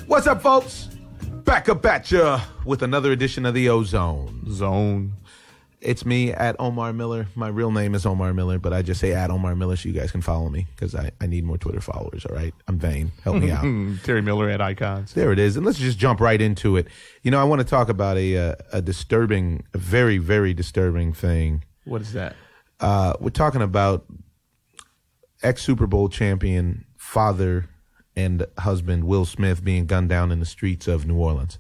What's up, folks? Back up at ya with another edition of the OZone. Zone. It's me, at Omar Miller. My real name is Omar Miller, but I just say at Omar Miller so you guys can follow me because I need more Twitter followers, all right? I'm vain. Help me out. Terry Miller at Icons. There it is. And let's just jump right into it. You know, I want to talk about a disturbing, a very, very disturbing thing. What is that? We're talking about ex-Super Bowl champion, father, and husband Will Smith being gunned down in the streets of New Orleans.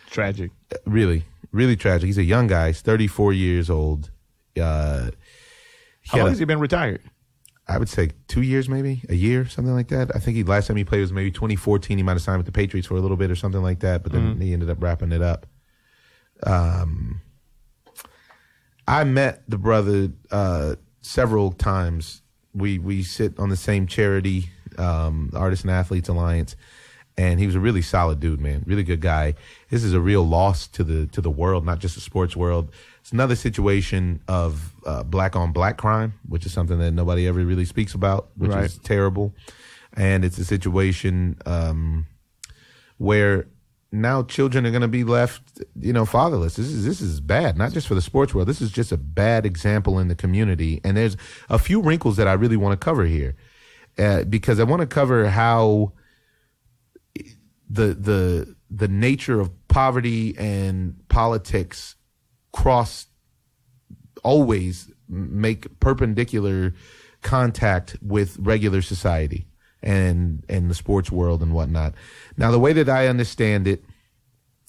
Tragic. Really, really tragic. He's a young guy. He's 34 years old. How long has he been retired? I would say 2 years, maybe a year, something like that. I think last time he played was maybe 2014. He might have signed with the Patriots for a little bit or something like that, but then he ended up wrapping it up. I met the brother several times. We sit on the same charity, Artists and Athletes Alliance, and he was a really solid dude, man. Really good guy. This is a real loss to the world, not just the sports world. It's another situation of black on black crime, which is something that nobody ever really speaks about, which is terrible. And it's a situation where now children are going to be left, fatherless. This is bad, not just for the sports world. This is just a bad example in the community. And there's a few wrinkles that I really want to cover here, because I want to cover how the nature of poverty and politics always make perpendicular contact with regular society and the sports world and whatnot. Now, the way that I understand it,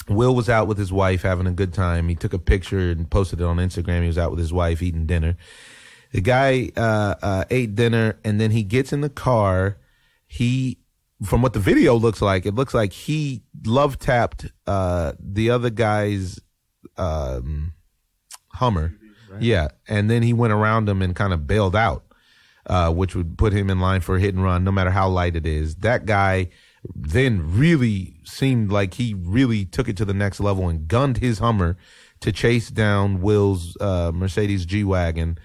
Will was out with his wife having a good time. He took a picture and posted it on Instagram. He was out with his wife eating dinner. The guy ate dinner, and then he gets in the car. From what the video looks like, it looks like he love tapped the other guy's Hummer. Right. Yeah, and then he went around him and kind of bailed out, which would put him in line for a hit and run, no matter how light it is. That guy then really seemed like he really took it to the next level and gunned his Hummer to chase down Will's Mercedes G-Wagon.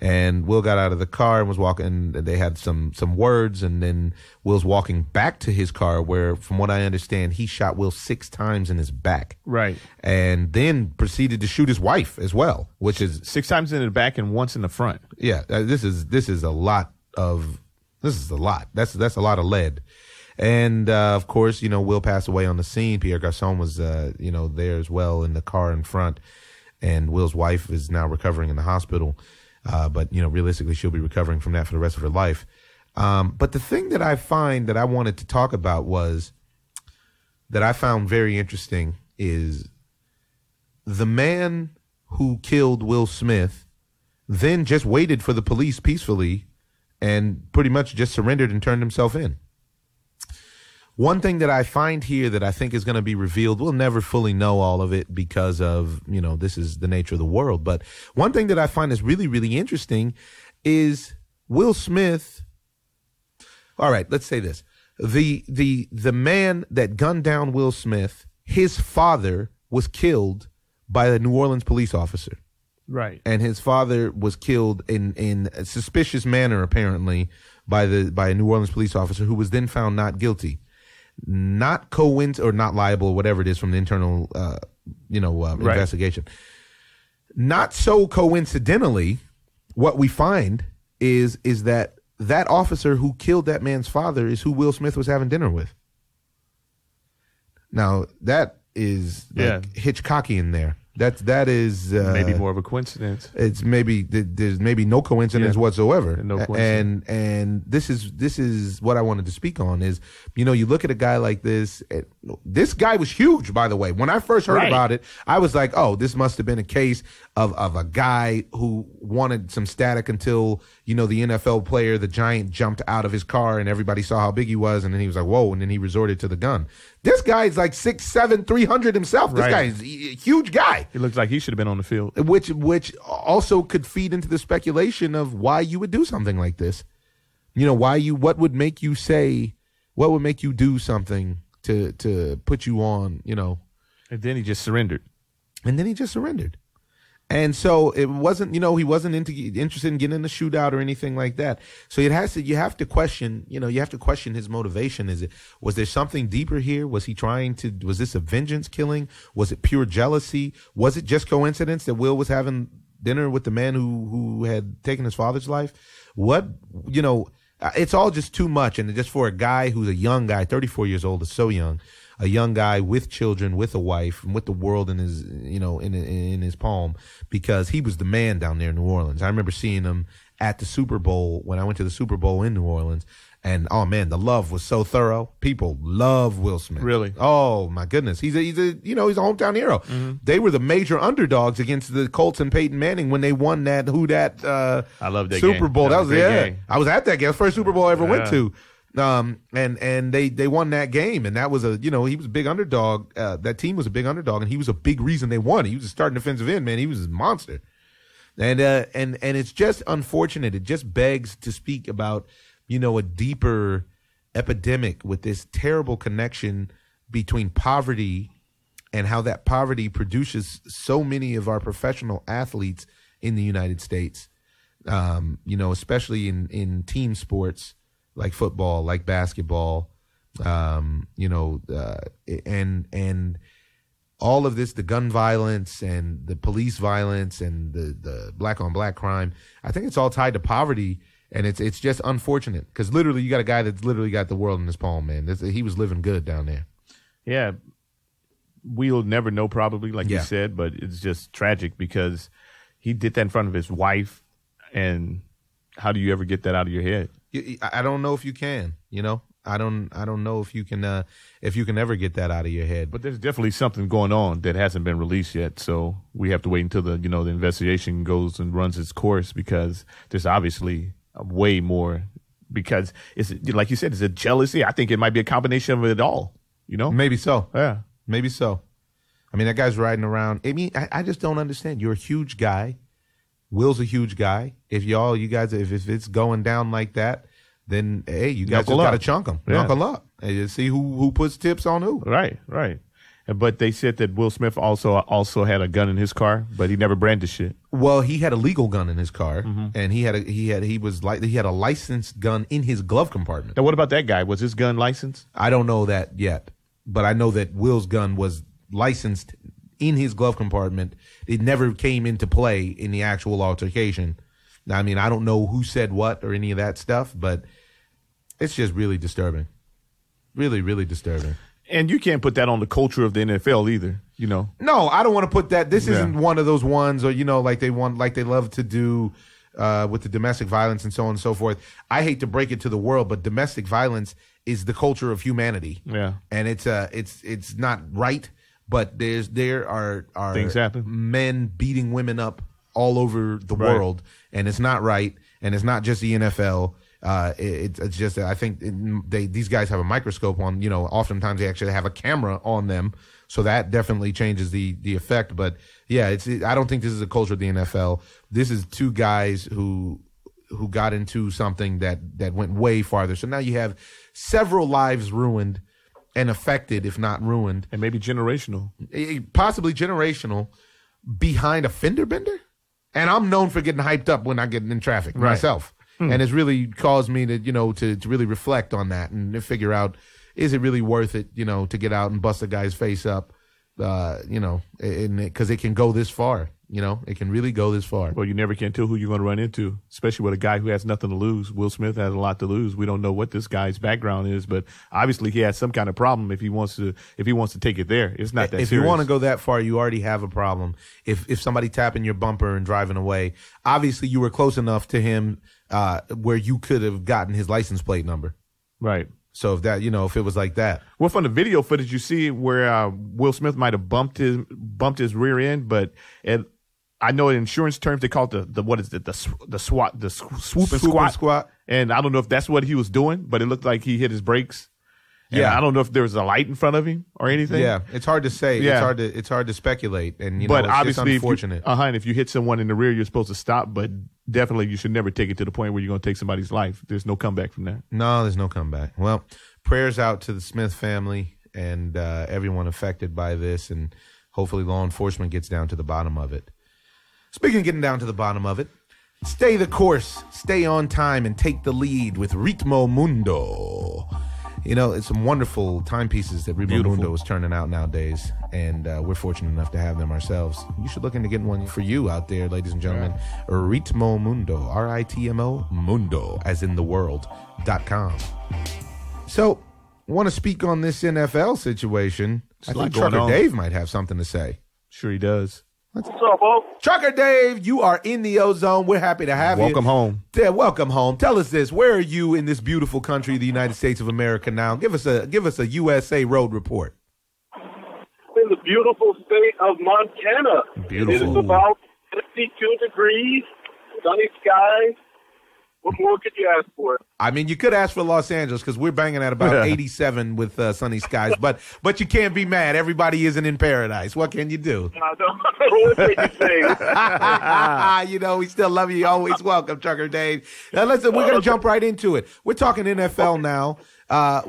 And Will got out of the car and was walking. They had some words, and then Will's walking back to his car, where, from what I understand, he shot Will 6 times in his back. Right. And then proceeded to shoot his wife as well, which is 6 times in the back and once in the front. Yeah, this is a lot. That's a lot of lead. And of course, Will passed away on the scene. Pierre Garçon was there as well in the car in front, and Will's wife is now recovering in the hospital. But realistically, she'll be recovering from that for the rest of her life. But the thing that I find that I wanted to talk about that I found very interesting is the man who killed Will Smith then just waited for the police peacefully and pretty much just surrendered and turned himself in. One thing that I find here that I think is going to be revealed, we'll never fully know all of it because of, this is the nature of the world. But one thing that I find is really, really interesting is Will Smith. All right, let's say this. The man that gunned down Will Smith, his father was killed by a New Orleans police officer. Right. And his father was killed in a suspicious manner, apparently, by a New Orleans police officer who was then found not guilty. Not or not liable, whatever it is from the internal, investigation. Not so coincidentally, what we find is that officer who killed that man's father is who Will Smith was having dinner with. Now, that is Hitchcockian there. That is maybe more of a coincidence. It's there's maybe no coincidence whatsoever. No coincidence. And this is what I wanted to speak on is, you look at a guy like this. This guy was huge, by the way. When I first heard about it, I was like, oh, this must have been a case of a guy who wanted some static until, the NFL player, the Giant, jumped out of his car and everybody saw how big he was, and then he was like, whoa, and then he resorted to the gun. This guy's like 6'7", 300 himself. This guy is a huge guy. He looks like he should have been on the field. Which also could feed into the speculation of why you would do something like this. what would make you say, what would make you do something to put you on, And then he just surrendered. And so it wasn't, he wasn't interested in getting in a shootout or anything like that. So you have to question, his motivation. Was there something deeper here? Was this a vengeance killing? Was it pure jealousy? Was it just coincidence that Will was having dinner with the man who had taken his father's life? It's all just too much. And just for a guy who's a young guy, 34 years old, is so young, a young guy with children, with a wife, and with the world in his, in his palm, because he was the man down there in New Orleans. I remember seeing him at the Super Bowl when I went to the Super Bowl in New Orleans. And oh man, the love was so thorough. People love Will Smith. Really? Oh my goodness. He's a hometown hero. Mm-hmm. They were the major underdogs against the Colts and Peyton Manning when they won that I love that Super Bowl. That was game. I was at that game. It was the first Super Bowl I ever went to. And they won that game, and that was he was a big underdog. That team was a big underdog, and he was a big reason they won. He was a starting defensive end, man. He was a monster. And it's just unfortunate. It just begs to speak about, a deeper epidemic with this terrible connection between poverty and how that poverty produces so many of our professional athletes in the United States, especially in team sports like football, like basketball, and all of this, the gun violence and the police violence and the black on black crime. I think it's all tied to poverty. And it's just unfortunate because literally you got a guy that's literally got the world in his palm, man. He was living good down there. Yeah. We'll never know probably, like you said, but it's just tragic because he did that in front of his wife. And how do you ever get that out of your head? I don't know if you can, I don't know if you can ever get that out of your head. But there's definitely something going on that hasn't been released yet. So we have to wait until the investigation goes and runs its course, because there's obviously way more, because it's like you said, it's a jealousy. I think it might be a combination of it all, Maybe so. Yeah. Maybe so. I mean, that guy's riding around. I mean, I just don't understand. You're a huge guy. Will's a huge guy. If if it's going down like that, then hey, you guys just got to chunk him. Yeah. Knuckle up. And you see who puts tips on who. Right. But they said that Will Smith also had a gun in his car, but he never brandished it. Well, he had a legal gun in his car, and he had a licensed gun in his glove compartment. Now, what about that guy? Was his gun licensed? I don't know that yet, but I know that Will's gun was licensed in his glove compartment. It never came into play in the actual altercation. Now, I mean, I don't know who said what or any of that stuff, but it's just really disturbing. Really, really disturbing. And you can't put that on the culture of the NFL either, No, I don't want to put that. This isn't one of those ones, or like they love to do with the domestic violence and so on and so forth. I hate to break it to the world, but domestic violence is the culture of humanity. Yeah, and it's not right. But there are things happen. Men beating women up all over the world, and it's not right. And it's not just the NFL. It's just I think these guys have a microscope on. Oftentimes they actually have a camera on them, so that definitely changes the effect. But yeah, I don't think this is a culture of the NFL. This is two guys who got into something that went way farther. So now you have several lives ruined and affected, if not ruined, and maybe generational, possibly generational, behind a fender bender. And I'm known for getting hyped up when I get in traffic myself. And it's really caused me to, to really reflect on that and to figure out, is it really worth it, to get out and bust a guy's face up, because it can go this far, it can really go this far. Well, you never can tell who you're going to run into, especially with a guy who has nothing to lose. Will Smith has a lot to lose. We don't know what this guy's background is, but obviously he has some kind of problem if he wants to take it there. It's not that serious. If you want to go that far, you already have a problem. If somebody tapping your bumper and driving away, obviously you were close enough to him where you could have gotten his license plate number. Right. So if that, if it was like that. Well, from the video footage, you see where Will Smith might have bumped his rear end, but I know in insurance terms they call it the swoop and squat. And I don't know if that's what he was doing, but it looked like he hit his brakes And I don't know if there was a light in front of him or anything. Yeah, it's hard to say. Yeah. It's hard to speculate. And but it's obviously, unfortunate. And if you hit someone in the rear, you're supposed to stop. But definitely, you should never take it to the point where you're going to take somebody's life. There's no comeback from that. No, there's no comeback. Well, prayers out to the Smith family and everyone affected by this, and hopefully law enforcement gets down to the bottom of it. Speaking of getting down to the bottom of it, stay the course, stay on time, and take the lead with Ritmo Mundo. It's some wonderful timepieces that Ritmo Mundo is turning out nowadays, and we're fortunate enough to have them ourselves. You should look into getting one for you out there, ladies and gentlemen. Ritmo Mundo, RITMO Mundo, as in the world.com. So, want to speak on this NFL situation? I think Trucker Dave might have something to say. Sure he does. What's up, Bo? Trucker Dave, you are in the OZone. We're happy to have you. Welcome home. Yeah, welcome home. Tell us this: where are you in this beautiful country, the United States of America? Now, give us a USA road report. In the beautiful state of Montana. Beautiful. It is about 52 degrees, sunny skies. What more could you ask for? I mean, you could ask for Los Angeles because we're banging at about 87 with sunny skies, but you can't be mad. Everybody isn't in paradise. What can you do? What can you say? We still love you. You're always welcome, Trucker Dave. Now, listen, we're going to jump right into it. We're talking NFL now.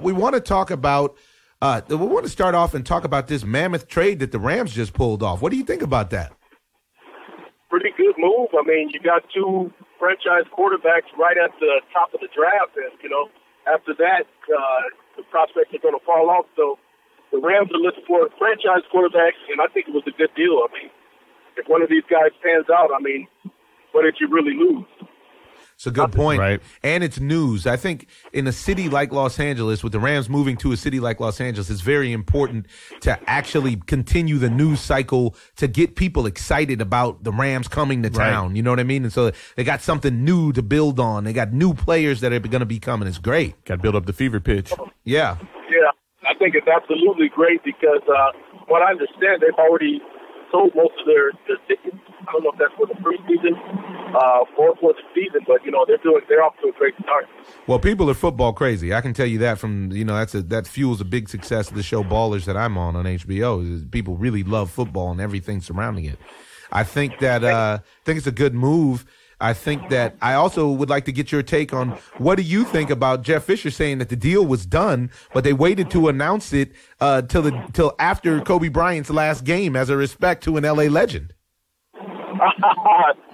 We want to talk about we want to start off and talk about this mammoth trade that the Rams just pulled off. What do you think about that? Pretty good move. I mean, you got two franchise quarterbacks right at the top of the draft, and after that, the prospects are going to fall off. So the Rams are looking for franchise quarterbacks, and I think it was a good deal. I mean, if one of these guys pans out, I mean, what did you really lose? It's a good point. Right. And it's news. I think in a city like Los Angeles, with the Rams moving to a city like Los Angeles, it's very important to actually continue the news cycle to get people excited about the Rams coming to town. Right. You know what I mean? And so they got something new to build on. They got new players that are going to be coming. It's great. Got to build up the fever pitch. Yeah. Yeah, I think it's absolutely great because what I understand, they've already sold most of their tickets. I don't know if that's for the preseason or for the season, but they're off to a great start. Well, people are football crazy. I can tell you that from that fuels a big success of the show Ballers that I'm on HBO. People really love football and everything surrounding it. I think that it's a good move. I think that I also would like to get your take on what do you think about Jeff Fisher saying that the deal was done, but they waited to announce it till after Kobe Bryant's last game as a respect to an LA legend.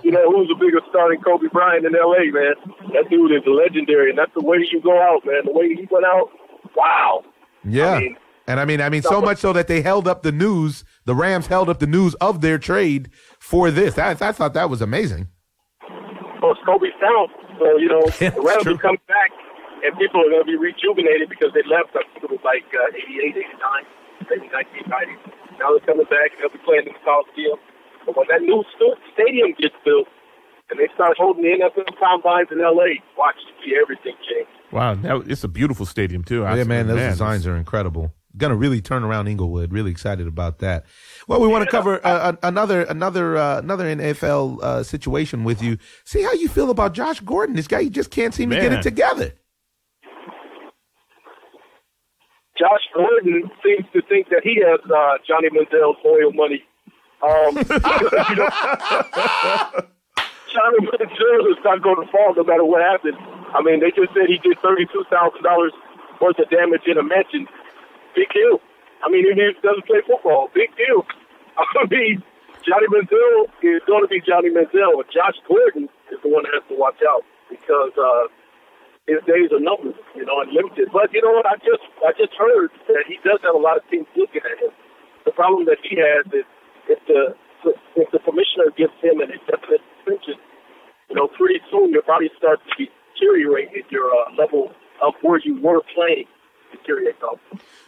Who's a bigger star than Kobe Bryant in LA, man? That dude is legendary, and that's the way you go out, man. The way he went out, wow. Yeah. I mean, so much so that they held up the news. The Rams held up the news of their trade for this. I thought that was amazing. Well, it's Kobe's town, so the Rams are coming back, and people are going to be rejuvenated because they left. I think it was like 88, 89, maybe 1990. Now they're coming back, and they'll be playing in the Coliseum. But when that new stadium gets built and they start holding the NFL combines in L.A., watch see everything change. Wow, it's a beautiful stadium too. Yeah, man, those designs are incredible. Going to really turn around Inglewood. Really excited about that. Well, we want to cover another NFL situation with you. See how you feel about Josh Gordon. This guy, you just can't seem to get it together. Josh Gordon seems to think that he has Johnny Manziel's oil money. Johnny Manziel is not going to fall no matter what happens. I mean, they just said he did $32,000 worth of damage in a mansion. Big deal. I mean, he doesn't play football. Big deal. I mean, Johnny Manziel is going to be Johnny Manziel, and Josh Gordon is the one that has to watch out because his days are numbered, and limited. But you know what? I just heard that he does have a lot of teams looking at him. The problem that he has is if the commissioner gives him an indefinite suspension, pretty soon your body starts to deteriorate at your level of where you were playing.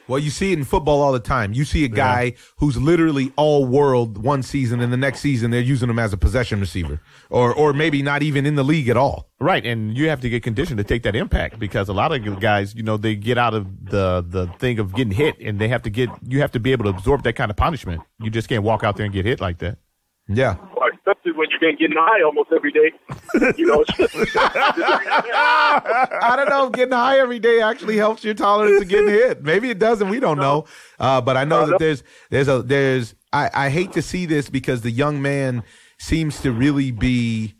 Well, you see it in football all the time. You see a guy who's literally all world one season, and the next season they're using him as a possession receiver, or maybe not even in the league at all. Right, and you have to get conditioned to take that impact because a lot of guys, they get out of the thing of getting hit, and you have to be able to absorb that kind of punishment. You just can't walk out there and get hit like that. Yeah. Especially when you've been getting high almost every day. You know, I don't know if getting high every day actually helps your tolerance to getting hit. Maybe it doesn't. We don't know. But I know that I hate to see this because the young man seems to really be,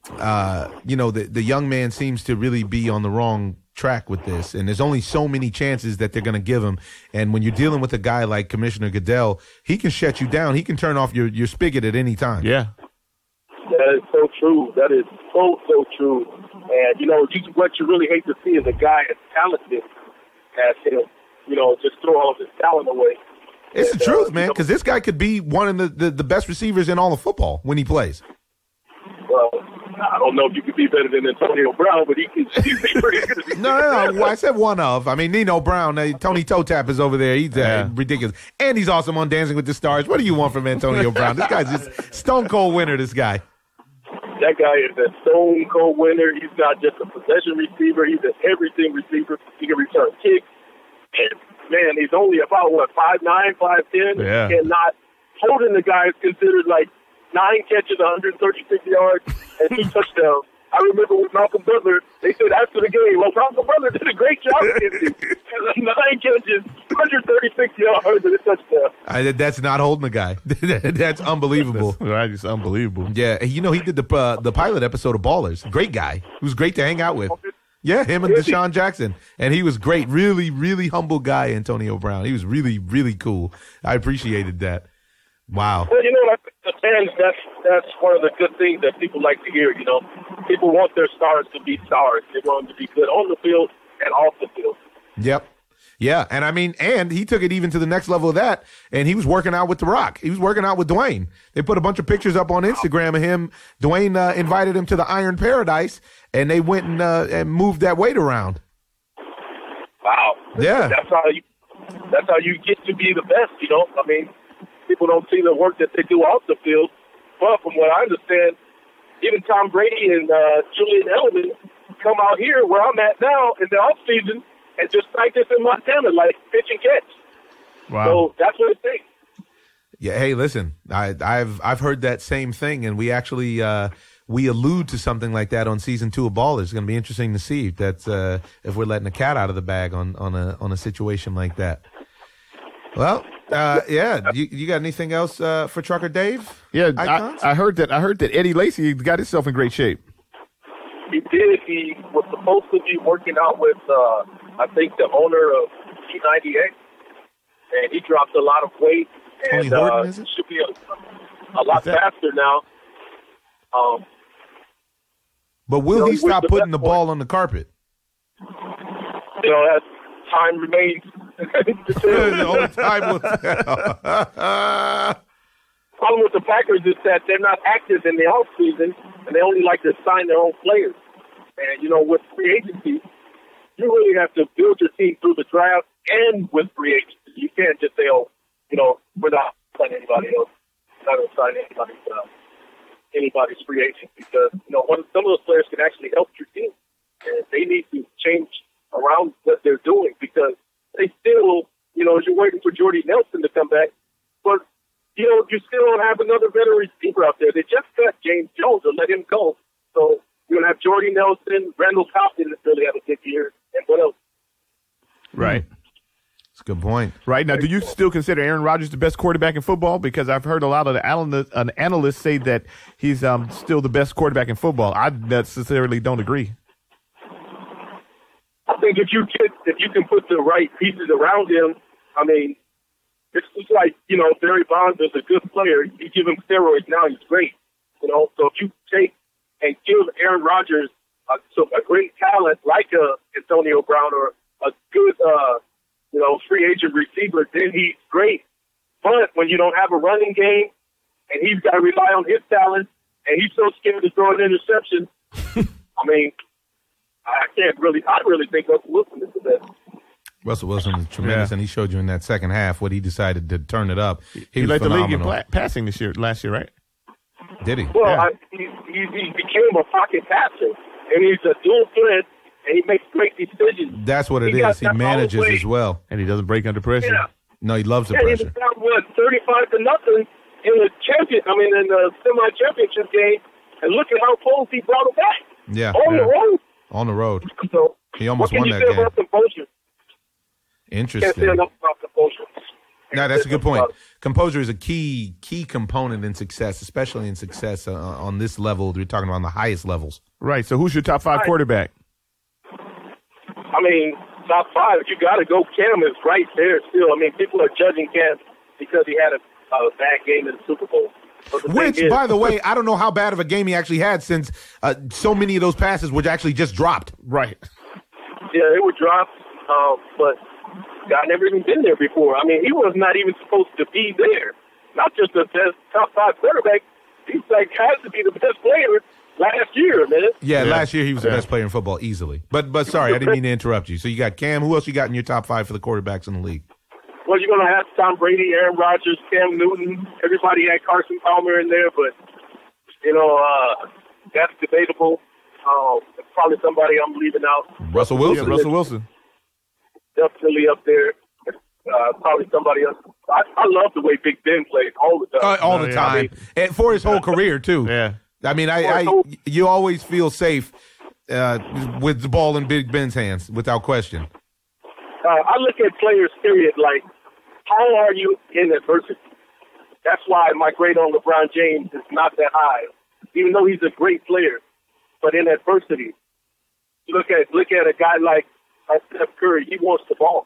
the young man seems to really be on the wrong track with this. And there's only so many chances that they're going to give him. And when you're dealing with a guy like Commissioner Goodell, he can shut you down. He can turn off your spigot at any time. Yeah. That is so true. That is so true. And, you know, what you really hate to see is a guy as talented as him, you know, just throw all of his talent away. It's the truth, man, because this guy could be one of the best receivers in all of football when he plays. Well, I don't know if you could be better than Antonio Brown, but he'd be pretty good. No. I said one of. I mean, Nino Brown, Tony Toe Tap is over there. He's ridiculous. And he's awesome on Dancing with the Stars. What do you want from Antonio Brown? This guy's just stone cold winner, this guy. That guy is a stone cold winner. He's not just a possession receiver. He's an everything receiver. He can return kicks. And, man, he's only about, 5'9", 5'10". Yeah. And not holding the guy is considered like 9 catches, 136 yards, and 2 touchdowns. I remember with Malcolm Butler, they said after the game, well, Malcolm Butler did a great job against him. 9 catches, 136 yards, and a touchdown. That's not holding the guy. That's unbelievable. Right, it's unbelievable. Yeah, he did the pilot episode of Ballers. Great guy. He was great to hang out with. Yeah, him and Deshaun Jackson. And he was great. Really, really humble guy, Antonio Brown. He was really, really cool. I appreciated that. Wow. Well, you know, the fans, that's one of the good things that people like to hear, you know. People want their stars to be stars. They want them to be good on the field and off the field. Yep. Yeah, and I mean, and he took it even to the next level of that, and he was working out with The Rock. He was working out with Dwayne. They put a bunch of pictures up on Instagram of him. Dwayne invited him to the Iron Paradise, and they went and moved that weight around. Wow. Yeah. That's how you get to be the best, you know. I mean, people don't see the work that they do off the field, but from what I understand, even Tom Brady and Julian Edelman come out here where I'm at now in the off season and just practice in Montana, like pitch and catch. Wow. So that's what it takes. Yeah. Hey, listen, I've heard that same thing, and we actually we allude to something like that on season 2 of Ballers. It's going to be interesting to see if we're letting a cat out of the bag on a situation like that. Well, yeah. You got anything else for Trucker Dave? Yeah, I heard that Eddie Lacy got himself in great shape. He did. He was supposed to be working out with, I think, the owner of T98, and he dropped a lot of weight. Tony And Horton, is it? should be a lot faster now. But will he stop putting the ball on the carpet? You know, as time remains. The only time will tell. Problem with the Packers is that they're not active in the off season, and they only like to sign their own players. And you know, with free agency, you really have to build your team through the draft and with free agency. You can't just say, "Oh, you know, we're not signing anybody else. We're not going to sign anybody's free agent," because you know, some of those players can actually help your team, and they need to change around what they're doing because they still, you know, you're waiting for Jordy Nelson to come back, but you know, you still don't have another veteran receiver out there. They just cut James Jones and let him go. So you're going to have Jordy Nelson, Randall Cobb didn't really have a good year, and what else? Right. That's a good point. Right. Now, do you still consider Aaron Rodgers the best quarterback in football? Because I've heard a lot of the analysts say that he's still the best quarterback in football. I necessarily don't agree. I think if you can put the right pieces around him, I mean, it's just like, you know, Barry Bonds is a good player. You give him steroids now, he's great. You know, so if you take and give Aaron Rodgers a great talent like Antonio Brown or a good, you know, free agent receiver, then he's great. But when you don't have a running game and he's got to rely on his talent and he's so scared to throw an interception, I mean, I really think Russell Wilson is the best. Russell Wilson is tremendous, and he showed you in that second half what he decided to turn it up. He was led the league in phenomenal. passing last year, right? Did he? Well, Yeah. he became a pocket passer, and he's a dual threat, and he makes great decisions. That's what it is. He manages as well. And he doesn't break under pressure. Yeah. No, he loves the Yeah, he was pressure. down, 35-0, in the semi-championship game, and look at how close he brought it back. Yeah. On the road. On the road. So He almost what won can that you say game. about composure? Interesting. Can't say enough about composure. No, that's a good point. Composure is a key component in success, especially in success on this level. We're talking about on the highest levels. Right. So who's your top 5 quarterback? I mean, top 5, you got to go. Cam is right there still. I mean, people are judging Cam because he had a bad game in the Super Bowl. Which, by the way, I don't know how bad of a game he actually had since so many of those passes were actually just dropped. Right. Yeah, they were dropped, but God never even been there before. I mean, he was not even supposed to be there. Not just the best top 5 quarterback. He's has to be the best player last year, man. Yeah, last year he was the best player in football easily. But sorry, I didn't mean to interrupt you. So you got Cam. Who else you got in your top 5 for the quarterbacks in the league? Well, you're going to have Tom Brady, Aaron Rodgers, Cam Newton. Everybody had Carson Palmer in there, but, that's debatable. Probably somebody I'm leaving out. Russell Wilson. Yeah, Russell Wilson. Definitely up there. Probably somebody else. I love the way Big Ben plays all the time. All the time. And for his whole career, too. Yeah. I mean, you always feel safe with the ball in Big Ben's hands, without question. I look at players, period, like, how are you in adversity? That's why my grade on LeBron James is not that high, even though he's a great player. But in adversity, look at a guy like Steph Curry. He wants the ball.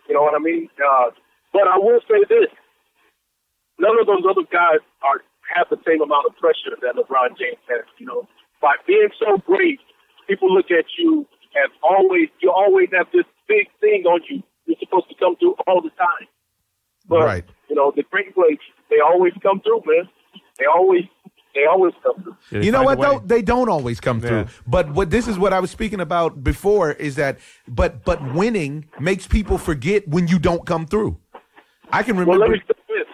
You know what I mean? But I will say this. None of those other guys have the same amount of pressure that LeBron James has. By being so great, people look at you as you always have this big thing on you. You're supposed to come through all the time. But, right. The great plays, they always come through, man. They always come through. You know what, though? They don't always come through. But this is what I was speaking about before is that, but winning makes people forget when you don't come through. I can remember. Well, let me say this.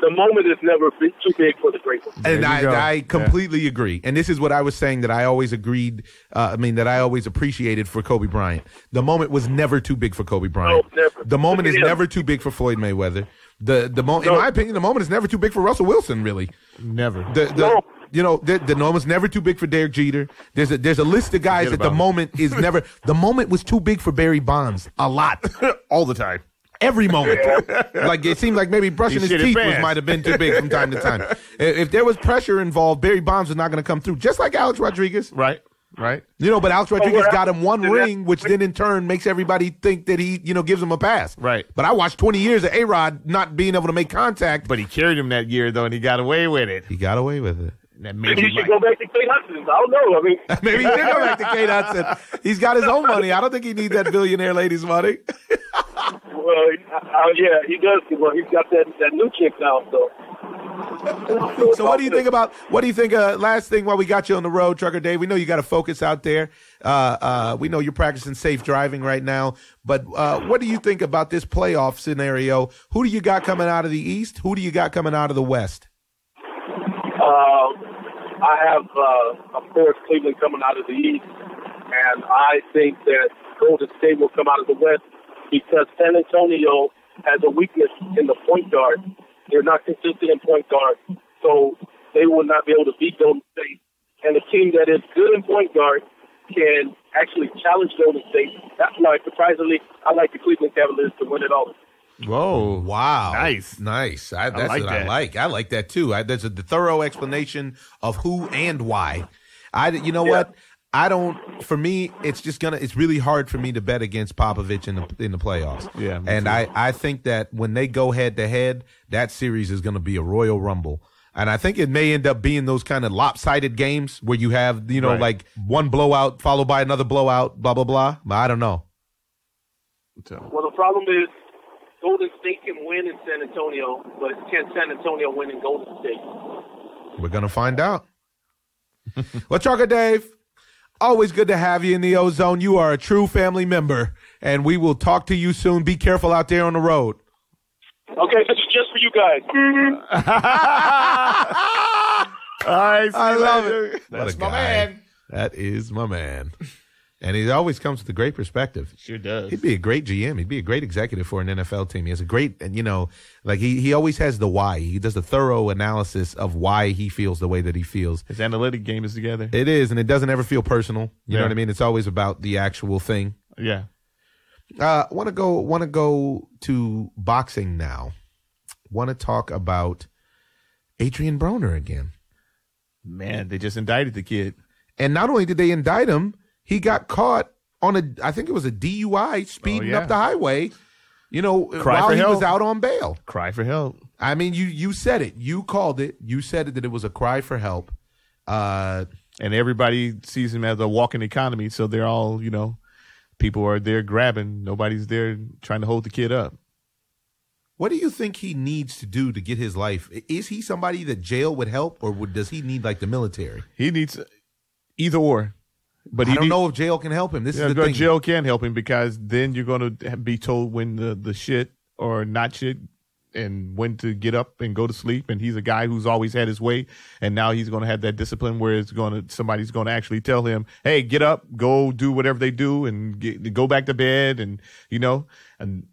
The moment is never too big for the great one. And I completely agree. And this is what I was saying that I always agreed, that I always appreciated for Kobe Bryant. The moment was never too big for Kobe Bryant. No, never. The moment is never too big for Floyd Mayweather. In my opinion, the moment is never too big for Russell Wilson, really. Never. The moment's never too big for Derek Jeter. There's a list of guys that the moment is never. The moment was too big for Barry Bonds a lot. All the time. Every moment. Like it seemed like maybe brushing his teeth might have been too big from time to time. If there was pressure involved, Barry Bonds was not going to come through. Just like Alex Rodriguez. Right. But Alex Rodriguez got him one ring, which then in turn makes everybody think that he, gives him a pass. Right. But I watched 20 years of A-Rod not being able to make contact. But he carried him that year, though, and he got away with it. He got away with it. Maybe he should go back to Kate Hudson. I don't know. I mean, maybe he should go back to Kate Hudson. He's got his own money. I don't think he needs that billionaire lady's money. Well, yeah, he does. Well, he's got that new chick now, so. So what do you think last thing while we got you on the road, Trucker Dave, we know you got to focus out there. We know you're practicing safe driving right now, but what do you think about this playoff scenario? Who do you got coming out of the East? Who do you got coming out of the West? I have, of course, Cleveland coming out of the East, and I think that Golden State will come out of the West because San Antonio has a weakness in the point guard. They're not consistent in point guard, so they will not be able to beat Golden State. And a team that is good in point guard can actually challenge Golden State. That's why, surprisingly, I like the Cleveland Cavaliers to win it all. Whoa. Wow. Nice. That's I what I like. I like that, too. There's a thorough explanation of who and why. What? For me, it's really hard for me to bet against Popovich in the playoffs. Yeah. And I think that when they go head to head, that series is going to be a Royal Rumble. And I think it may end up being those kind of lopsided games where you have, like one blowout followed by another blowout, blah, blah, blah. But I don't know. Well, the problem is Golden State can win in San Antonio, but can San Antonio win in Golden State? We're going to find out. Well, Trucker Dave, always good to have you in the Ozone. You are a true family member, and we will talk to you soon. Be careful out there on the road. Okay, this is just for you guys. All right, I love it. That's my man. That is my man. And he always comes with a great perspective. Sure does. He'd be a great GM. He'd be a great executive for an NFL team. He has a great, and like he always has the why. He does a thorough analysis of why he feels the way that he feels. His analytic game is together. It is, and it doesn't ever feel personal. You know what I mean? It's always about the actual thing. Yeah. Want to go to boxing now. Want to talk about Adrian Broner again. Man, they just indicted the kid. And not only did they indict him, he got caught on I think it was a DUI speeding up the highway, while he was out on bail. Cry for help. I mean, you said it. You called it. You said it that it was a cry for help. And everybody sees him as a walking economy, so they're all, people are there grabbing. Nobody's there trying to hold the kid up. What do you think he needs to do to get his life? Is he somebody that jail would help, or does he need like the military? He needs either or. But I don't know if jail can help him. This is the thing. Jail can help him because then you're going to be told when the shit or not shit and when to get up and go to sleep. And he's a guy who's always had his way. And now he's going to have that discipline where somebody's going to actually tell him, hey, get up, go do whatever they do and go back to bed. And, and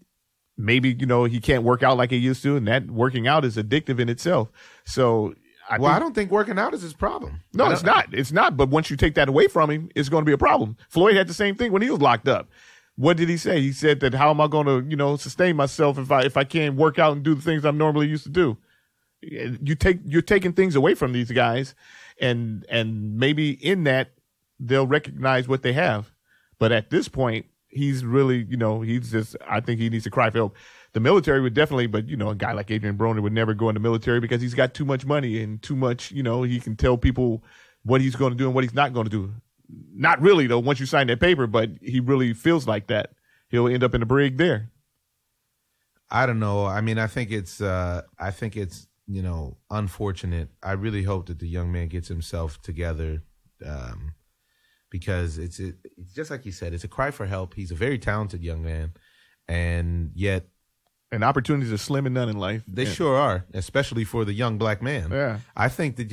maybe, he can't work out like he used to. And that working out is addictive in itself. So I don't think working out is his problem. No, it's not. It's not. But once you take that away from him, it's going to be a problem. Floyd had the same thing when he was locked up. What did he say? He said that how am I going to, sustain myself if I can't work out and do the things I'm normally used to do? You're taking things away from these guys, and maybe in that they'll recognize what they have. But at this point, he's really, I think he needs to cry for help. The military would definitely, but, a guy like Adrian Broner would never go in the military because he's got too much money and too much, he can tell people what he's going to do and what he's not going to do. Not really, though, once you sign that paper, but he really feels like that. He'll end up in the brig there. I don't know. I mean, I think it's unfortunate. I really hope that the young man gets himself together because it's just like you said, it's a cry for help. He's a very talented young man, and yet, and opportunities are slim and none in life. They sure are, especially for the young black man. Yeah. I think that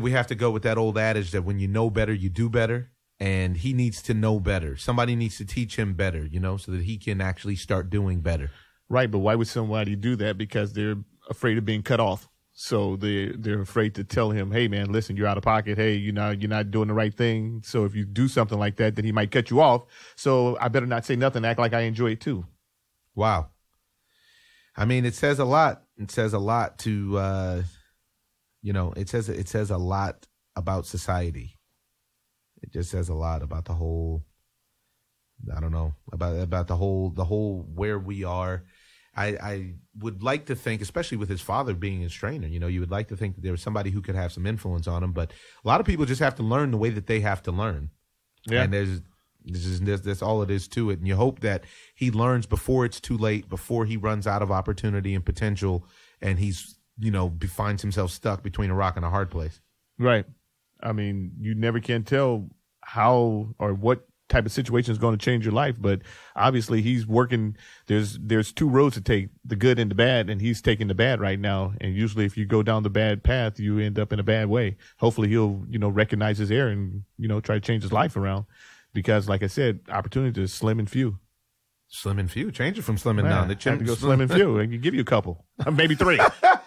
we have to go with that old adage that when you know better, you do better. And he needs to know better. Somebody needs to teach him better, so that he can actually start doing better. Right, but why would somebody do that? Because they're afraid of being cut off. So they're afraid to tell him, hey, man, listen, you're out of pocket. Hey, you're not doing the right thing. So if you do something like that, then he might cut you off. So I better not say nothing, act like I enjoy it too. Wow. I mean, it says a lot. It says a lot to, it says a lot about society. It just says a lot about the whole, I don't know, about the whole where we are. I would like to think, especially with his father being his trainer, you would like to think that there was somebody who could have some influence on him. But a lot of people just have to learn the way that they have to learn. Yeah. And that's all it is to it. And you hope that he learns before it's too late, before he runs out of opportunity and potential, and he's, finds himself stuck between a rock and a hard place. Right. I mean, you never can tell how or what type of situation is going to change your life, but obviously he's working. There's two roads to take, the good and the bad, and he's taking the bad right now. And usually if you go down the bad path, you end up in a bad way. Hopefully he'll, recognize his error and, try to change his life around. Because, like I said, opportunities are slim and few. Slim and few. Change it from slim and none. It have to go slim and few. I can give you a couple, maybe three.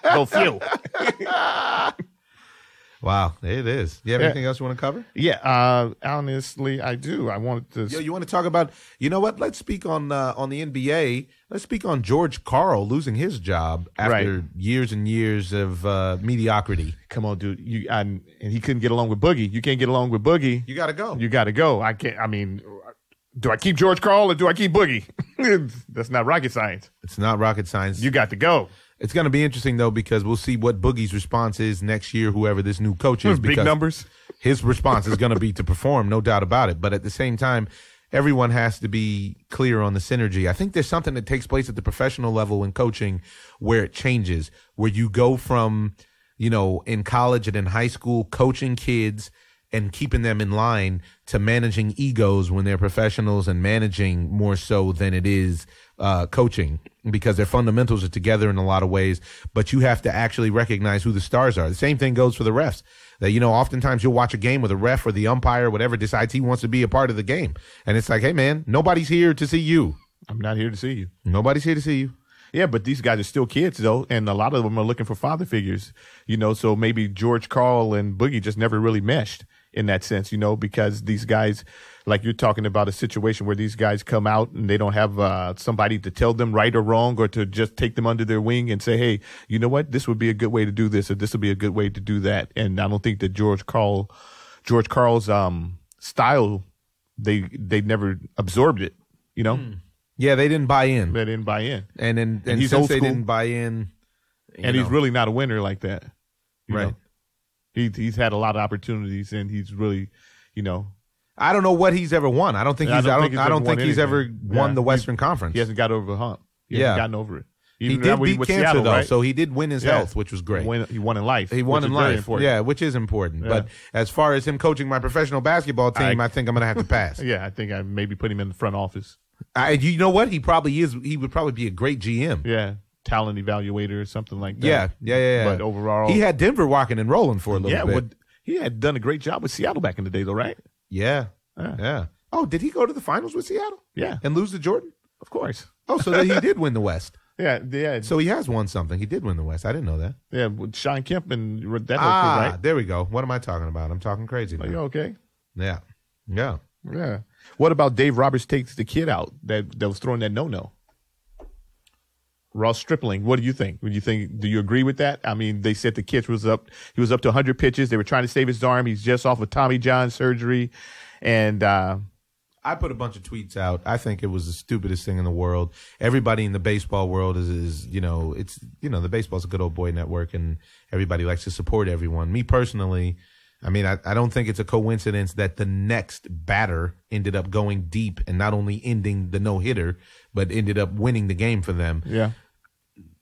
Go few. Wow, it is. You have anything else you want to cover? Yeah, honestly, I do. I want to. You want to talk about? You know what? Let's speak on the NBA. Let's speak on George Karl losing his job after years and years of mediocrity. Come on, dude. And he couldn't get along with Boogie. You can't get along with Boogie. You got to go. You got to go. I can't. I mean, do I keep George Karl or do I keep Boogie? That's not rocket science. It's not rocket science. You got to go. It's going to be interesting, though, because we'll see what Boogie's response is next year, whoever this new coach is. Big numbers. His response is going to be to perform, no doubt about it. But at the same time, everyone has to be clear on the synergy. I think there's something that takes place at the professional level in coaching where it changes, where you go from, in college and in high school coaching kids and keeping them in line to managing egos when they're professionals and managing more so than it is coaching, because their fundamentals are together in a lot of ways, but you have to actually recognize who the stars are. The same thing goes for the refs. That, oftentimes you'll watch a game where the ref or the umpire or whatever decides he wants to be a part of the game. And it's like, hey, man, nobody's here to see you. I'm not here to see you. Nobody's here to see you. Yeah, but these guys are still kids, though, and a lot of them are looking for father figures, so maybe George Karl and Boogie just never really meshed in that sense, because these guys, like you're talking about a situation where these guys come out and they don't have somebody to tell them right or wrong, or to just take them under their wing and say, hey, you know what, this would be a good way to do this, or this would be a good way to do that. And I don't think that George Karl's style, they never absorbed it, Yeah, they didn't buy in. They didn't buy in. And he's since old they school. didn't buy in, he's really not a winner like that. you Right. know. He's had a lot of opportunities, and he's really, I don't know what he's ever won. I don't think he's ever won the Western Conference. He hasn't got over the hump. He hasn't gotten over it. He did beat cancer, Seattle, though, right? so he did win his health, which was great. He won in life. He won in life, yeah, which is important. Yeah. But as far as him coaching my professional basketball team, I think I'm going to have to pass. Yeah, I think I maybe put him in the front office. You know what? He probably is. He would probably be a great GM. Yeah, talent evaluator or something like that. Yeah. But overall, he had Denver rocking and rolling for a little bit. Well, he had done a great job with Seattle back in the day, though, right? Yeah. Oh, did he go to the finals with Seattle? Yeah. And lose to Jordan? Of course. Oh, so he did win the West. Yeah. So he has won something. He did win the West. I didn't know that. Yeah, with Sean Kemp and that whole crew, right? There we go. What am I talking about? I'm talking crazy now. Are you okay? Yeah. What about Dave Roberts takes the kid out that was throwing that no-no? Ross Stripling, what do you think? Do you agree with that? I mean, they said the kid was up to 100 pitches. They were trying to save his arm. He's just off of Tommy John surgery. And I put a bunch of tweets out. I think it was the stupidest thing in the world. Everybody in the baseball world is the baseball's a good old boy network, and everybody likes to support everyone. Me personally, I mean, I don't think it's a coincidence that the next batter ended up going deep and not only ending the no-hitter, but ended up winning the game for them. Yeah.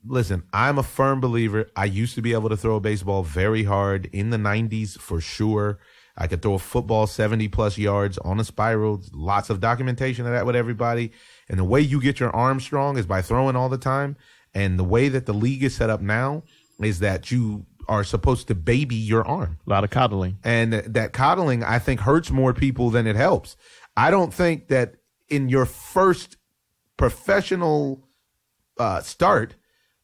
Listen, I'm a firm believer. I used to be able to throw a baseball very hard in the 90s for sure. I could throw a football 70-plus yards on a spiral. Lots of documentation of that with everybody. And the way you get your arm strong is by throwing all the time. And the way that the league is set up now is that you are supposed to baby your arm. A lot of coddling. And that coddling, I think, hurts more people than it helps. I don't think that in your first professional start,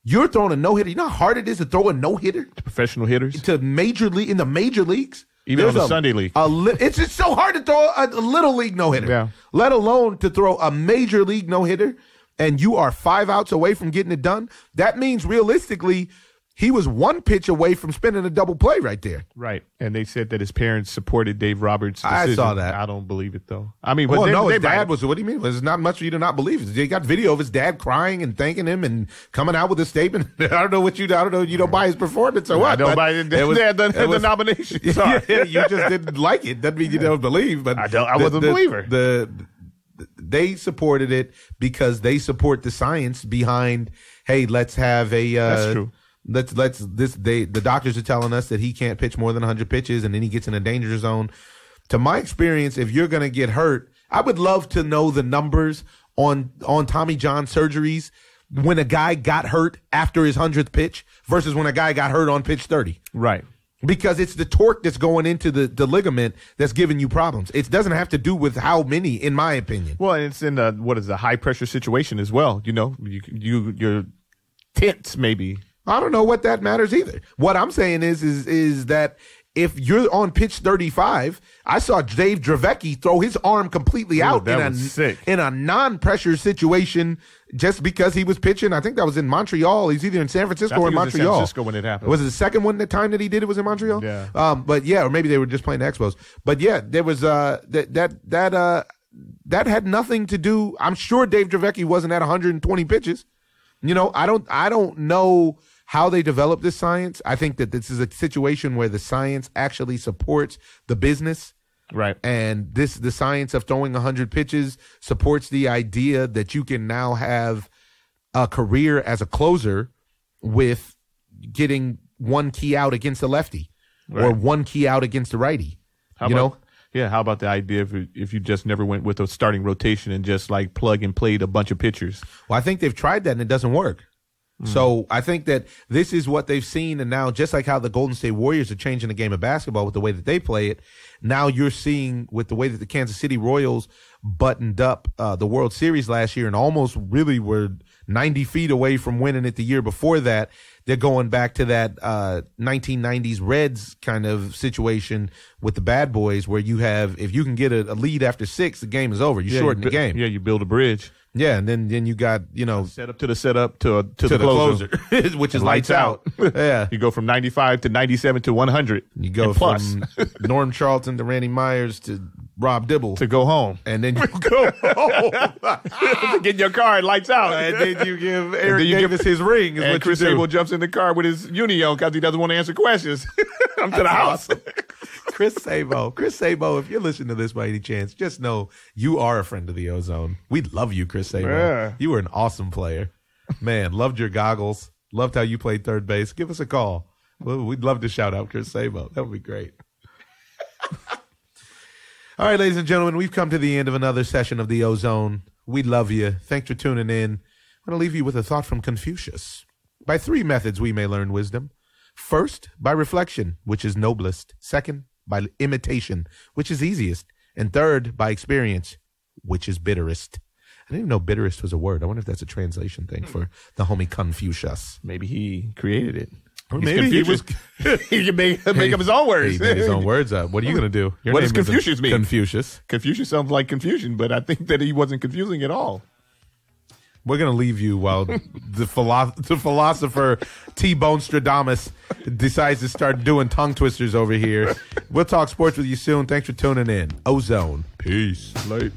you're throwing a no-hitter. You know how hard it is to throw a no-hitter? To professional hitters? In the major leagues? Even on the Sunday league. It's just so hard to throw a little league no-hitter, let alone to throw a major league no-hitter, and you are 5 outs away from getting it done. That means realistically, he was 1 pitch away from spinning a double play right there. Right. And they said that his parents supported Dave Roberts' decision. I saw that. I don't believe it, though. I mean, his dad was, what do you mean? There's not much for you to not believe. They got video of his dad crying and thanking him and coming out with a statement. I don't know, you don't buy his performance or what. I don't buy the nomination. Sorry. You just didn't like it. Doesn't mean you don't believe. But I wasn't a believer. They supported it because they support the science behind, hey, let's have a... That's true. The doctors are telling us that he can't pitch more than 100 pitches, and then he gets in a danger zone. To my experience, if you're going to get hurt, I would love to know the numbers on Tommy John surgeries when a guy got hurt after his 100th pitch versus when a guy got hurt on pitch 30. Right. Because it's the torque that's going into the ligament that's giving you problems. It doesn't have to do with how many, in my opinion. Well, it's in a high pressure situation as well. You're tense maybe. I don't know what that matters either. What I'm saying is that if you're on pitch 35, I saw Dave Dravecky throw his arm completely out in a non-pressure situation just because he was pitching. I think that was in Montreal. He's either in San Francisco or Montreal. In San Francisco when it happened. Was it the second one? The time that he did it was in Montreal. Yeah. Or maybe they were just playing the Expos. But yeah, there was that had nothing to do. I'm sure Dave Dravecky wasn't at 120 pitches. I don't know how they develop this science. I think that this is a situation where the science actually supports the business. Right. And the science of throwing 100 pitches supports the idea that you can now have a career as a closer with getting 1 key out against a lefty or 1 key out against a righty. How about the idea if you just never went with a starting rotation and just like plug and played a bunch of pitchers? Well, I think they've tried that and it doesn't work. So I think that this is what they've seen, and now just like how the Golden State Warriors are changing the game of basketball with the way that they play it, now you're seeing with the way that the Kansas City Royals buttoned up the World Series last year and almost really were 90 feet away from winning it the year before that. They're going back to that 1990s Reds kind of situation with the bad boys where you have, if you can get a lead after 6, the game is over. You shorten the game. Yeah, you build a bridge. Yeah, and then you got, setup to the closer, which is lights out. Yeah. You go from 95 to 97 to 100. You go from Norm Charlton to Randy Myers to Rob Dibble. To go home. And then you go home. To get your car and lights out. And then you give Eric Davis his ring. Is and what Chris you do. Sable jumps in the car with his uni on because he doesn't want to answer questions. I'm to the house. Awesome. Chris Sabo, if you're listening to this by any chance, just know you are a friend of the Ozone. We love you, Chris Sabo. Yeah. You were an awesome player. Man, loved your goggles. Loved how you played third base. Give us a call. We'd love to shout out Chris Sabo. That would be great. All right, ladies and gentlemen, we've come to the end of another session of the Ozone. We love you. Thanks for tuning in. I'm going to leave you with a thought from Confucius. By 3 methods we may learn wisdom. First, by reflection, which is noblest. Second, by imitation, which is easiest. And third, by experience, which is bitterest. I didn't even know bitterest was a word. I wonder if that's a translation thing for the homie Confucius. Maybe he created it. Or maybe he was. He can make up his own words. He made his own words up. What are you going to do? What does Confucius mean? Confucius. Confucius sounds like confusion, but I think that he wasn't confusing at all. We're going to leave you while the philosopher T-Bone Stradamus decides to start doing tongue twisters over here. We'll talk sports with you soon. Thanks for tuning in. Ozone. Peace. Late.